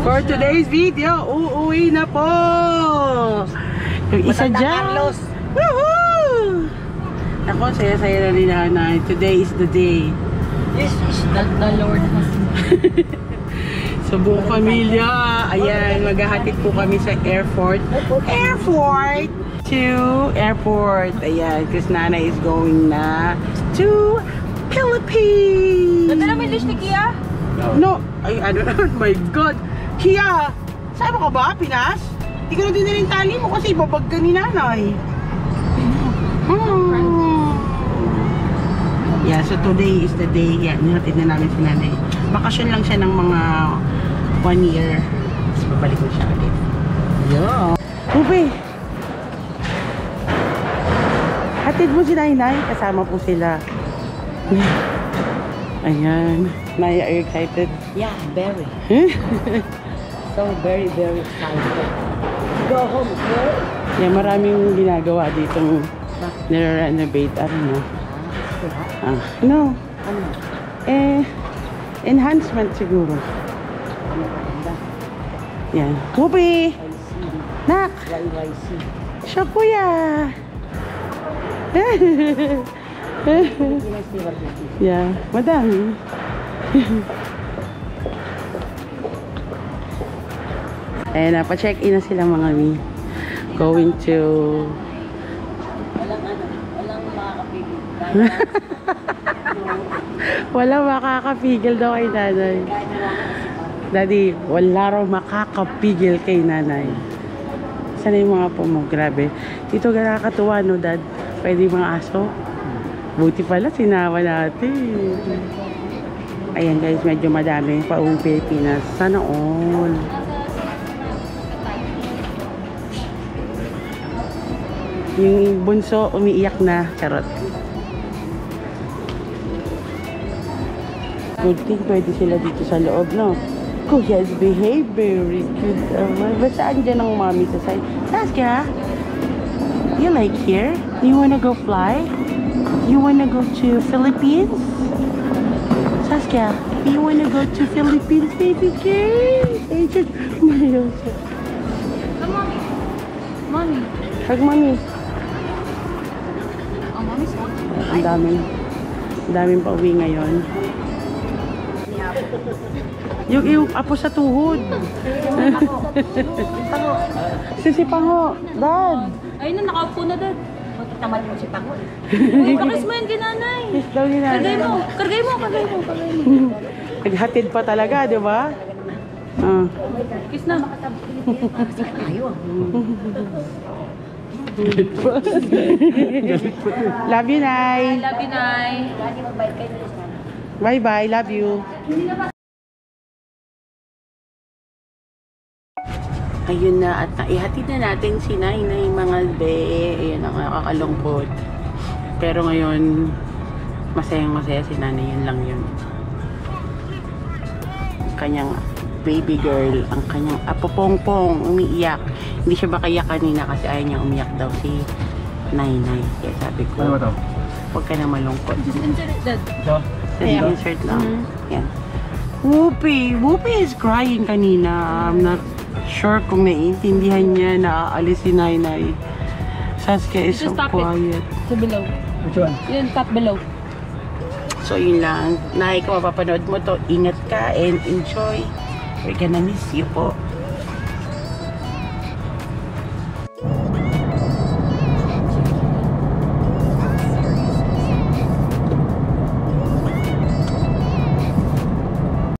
For today's video, uuwi na po! Yung isa dyan! Woohoo! Ako, saya-saya na ni nanay. Today is the day. This is the Lord has Sa buong pamilya, ayan, maghahatid po kami sa airport. To airport. Ayan, because nanay is going na to Philippines. Ganda naman yung list ni Kia? No, ay, ano, oh my God. Kia, saan ka ba? Pinas? Hindi ko na din yung tali mo kasi ibabag ka ni nanay. Yeah, so today is the day. Yeah, nihatid na namin si nanay. Bakasyon lang siya ng mga 1 year. Tapos babalik na siya ulit. Yeah. Ubi! Hatid mo si nanay. Kasama po sila. Ayan. Naya, are you excited? Yeah, very. So very, very excited. Go home, girl. Yeah, maraming ginagawa ditong nire-renovate. I don't know. No. Ano? Enhancement siguro. Yan. Ubi! Nak! YYC. Siya kuya! Yeah, madami. Ayan na, pa-check-in na sila mga mi. Going to... Walang makakapigil. Walang makakapigil daw kay nanay. Daddy, wala raw makakapigil kay nanay. Sana yung mga po mo, grabe. Dito nakakatuwa, no, Dad? Pwede yung mga aso. Buti pala, sinawa natin. Ayan guys, medyo madami pa uwing Pilipinas. Sana all. Yung bunso, umiiyak na. Charot. Good thing, pwede sila dito sa loob, no? Kuya's behave very good. Basta andyan ang mommy sa side. Saskia, you like here? You wanna go fly? You wanna go to Philippines? Saskia, you wanna go to Philippines, baby girl? Ay, just, umayaw siya. Mommy. Mommy. Hug mommy. Oh, mommy's holding. Ang daming pauwi ngayon. Yung apo sa tuhod. Sisipango. Dad. Ayun na, nakaupo na, Dad. Tamal mo si Pango. Uy, pakis mo yan kay nanay. Kiss daw ni nanay. Kargay mo. Naghatid pa talaga, di ba? Kiss na. Ayaw. Love you, Nay. Love you, Nay. Bye-bye. Love you. Ayun na, at naihatid na natin si Nainay, mga be. Ayun ang nakakalungkot. Pero ngayon, masayang-masaya si nanay. Yun lang yun. Kanyang baby girl, ang kanyang apopongpong, umiiyak. Hindi siya makayak kanina kasi ayaw niya umiyak daw si Nainay. Kaya sabi ko, huwag ka na malungkot. Insert it, Dad. Insert lang. Yan. Whoopi! Whoopi is crying kanina. I'm not sure kung naiintindihan niya na aalis si Nainay. Saskia is so quiet. Sa below. Which one? Yun, top below. So yun lang. Nay, kung mapapanood mo to, ingat ka and enjoy. We're gonna miss you po.